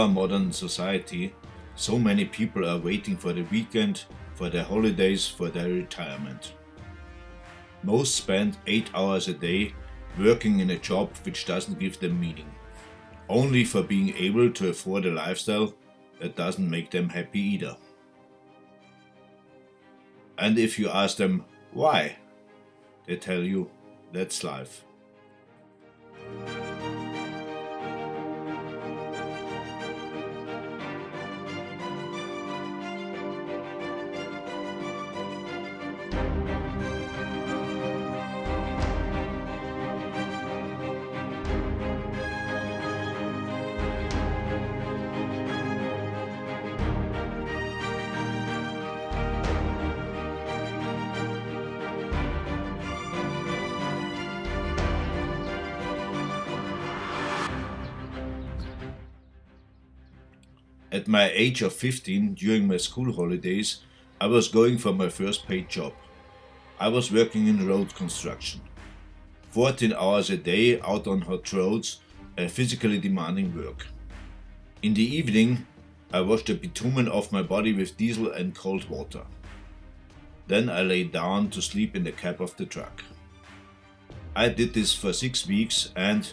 our modern society, so many people are waiting for the weekend, for their holidays, for their retirement. Most spend 8 hours a day working in a job which doesn't give them meaning, only for being able to afford a lifestyle that doesn't make them happy either. And if you ask them why, they tell you that's life. At my age of 15, during my school holidays, I was going for my first paid job. I was working in road construction. 14 hours a day out on hot roads, a physically demanding work. In the evening, I washed the bitumen off my body with diesel and cold water. Then I lay down to sleep in the cab of the truck. I did this for 6 weeks, and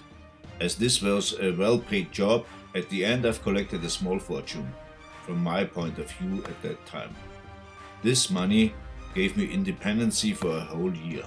as this was a well-paid job, at the end I've collected a small fortune, from my point of view at that time. This money gave me independency for a whole year.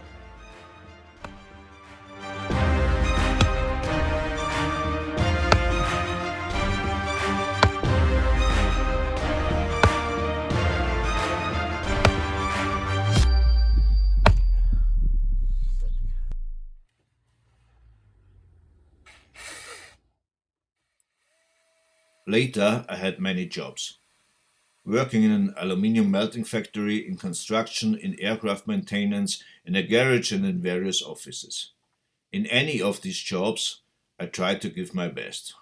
Later, I had many jobs. Working in an aluminium melting factory, in construction, in aircraft maintenance, in a garage and in various offices. In any of these jobs, I tried to give my best.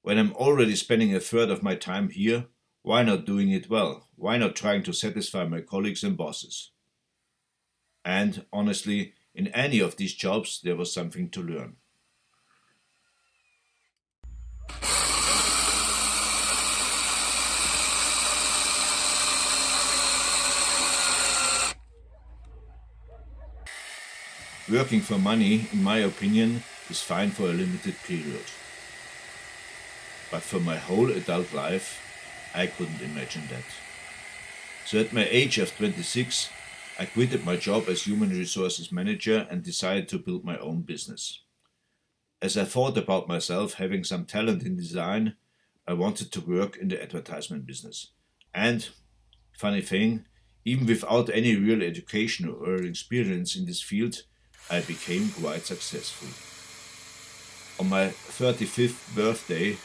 When I'm already spending a third of my time here, why not doing it well? Why not trying to satisfy my colleagues and bosses? And honestly, in any of these jobs, there was something to learn. Working for money, in my opinion, is fine for a limited period. But for my whole adult life, I couldn't imagine that. So at my age of 26, I quitted my job as human resources manager and decided to build my own business. As I thought about myself having some talent in design, I wanted to work in the advertisement business. And, funny thing, even without any real education or experience in this field, I became quite successful. On my 35th birthday,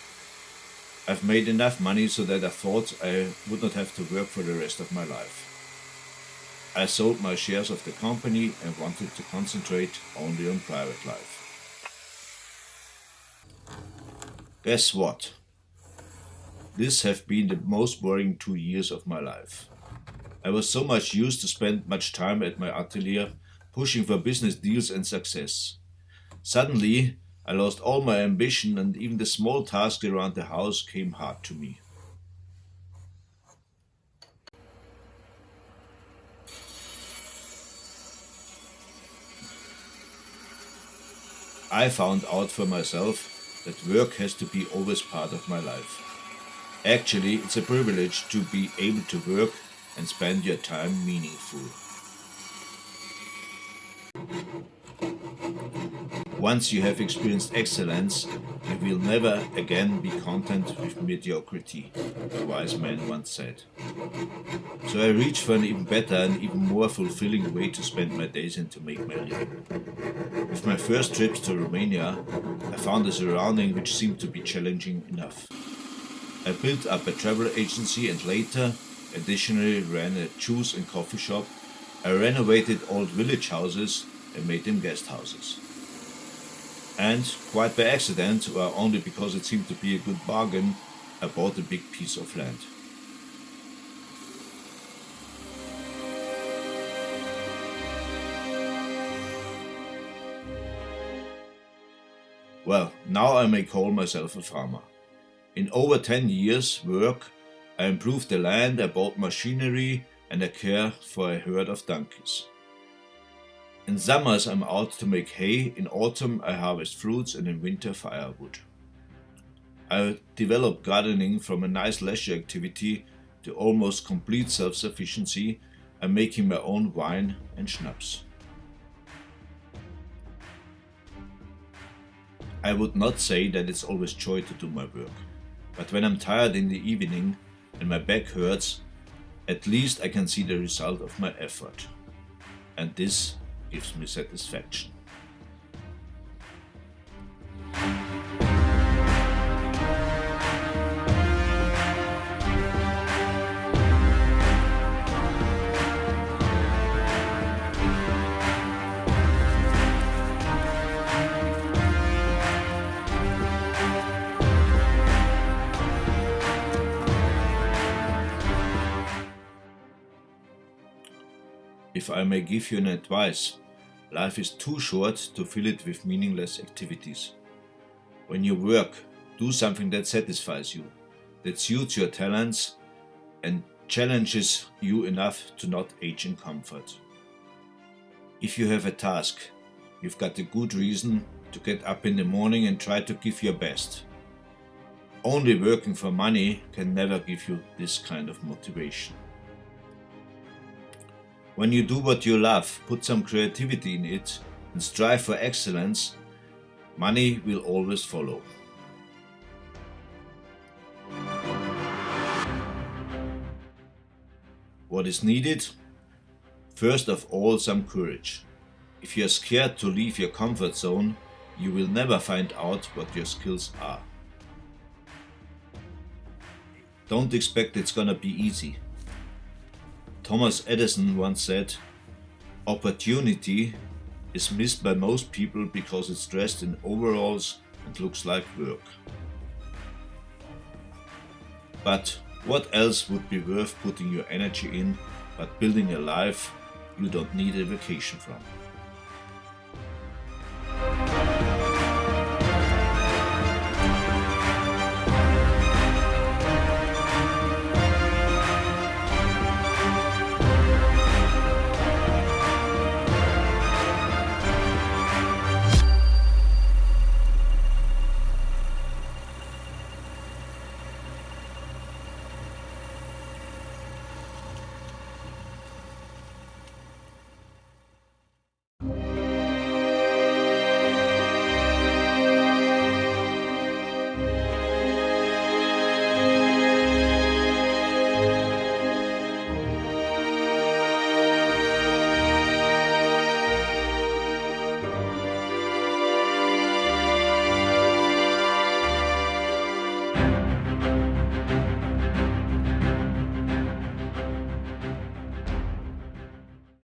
I've made enough money so that I thought I would not have to work for the rest of my life. I sold my shares of the company and wanted to concentrate only on private life. Guess what? This have been the most boring 2 years of my life. I was so much used to spend much time at my atelier, pushing for business deals and success. Suddenly, I lost all my ambition, and even the small tasks around the house came hard to me. I found out for myself that work has to be always part of my life. Actually, it's a privilege to be able to work and spend your time meaningful. Once you have experienced excellence, you will never again be content with mediocrity, a wise man once said. So I reached for an even better and even more fulfilling way to spend my days and to make my living. With my first trips to Romania, I found a surrounding which seemed to be challenging enough. I built up a travel agency and later, additionally, ran a juice and coffee shop. I renovated old village houses and made them guest houses. And, quite by accident, or only because it seemed to be a good bargain, I bought a big piece of land. Well, now I may call myself a farmer. In over 10 years' work, I improved the land, I bought machinery, and I care for a herd of donkeys. In summers I'm out to make hay, in autumn I harvest fruits, and in winter firewood. I developed gardening from a nice leisure activity to almost complete self-sufficiency. I'm making my own wine and schnapps. I would not say that it's always joy to do my work, but when I'm tired in the evening and my back hurts, at least I can see the result of my effort. And this gives me satisfaction. If I may give you an advice, life is too short to fill it with meaningless activities. When you work, do something that satisfies you, that suits your talents and challenges you enough to not age in comfort. If you have a task, you've got a good reason to get up in the morning and try to give your best. Only working for money can never give you this kind of motivation. When you do what you love, put some creativity in it, and strive for excellence, money will always follow. What is needed? First of all, some courage. If you are scared to leave your comfort zone, you will never find out what your skills are. Don't expect it's gonna be easy. Thomas Edison once said, "Opportunity is missed by most people because it's dressed in overalls and looks like work." But what else would be worth putting your energy in but building a life you don't need a vacation from?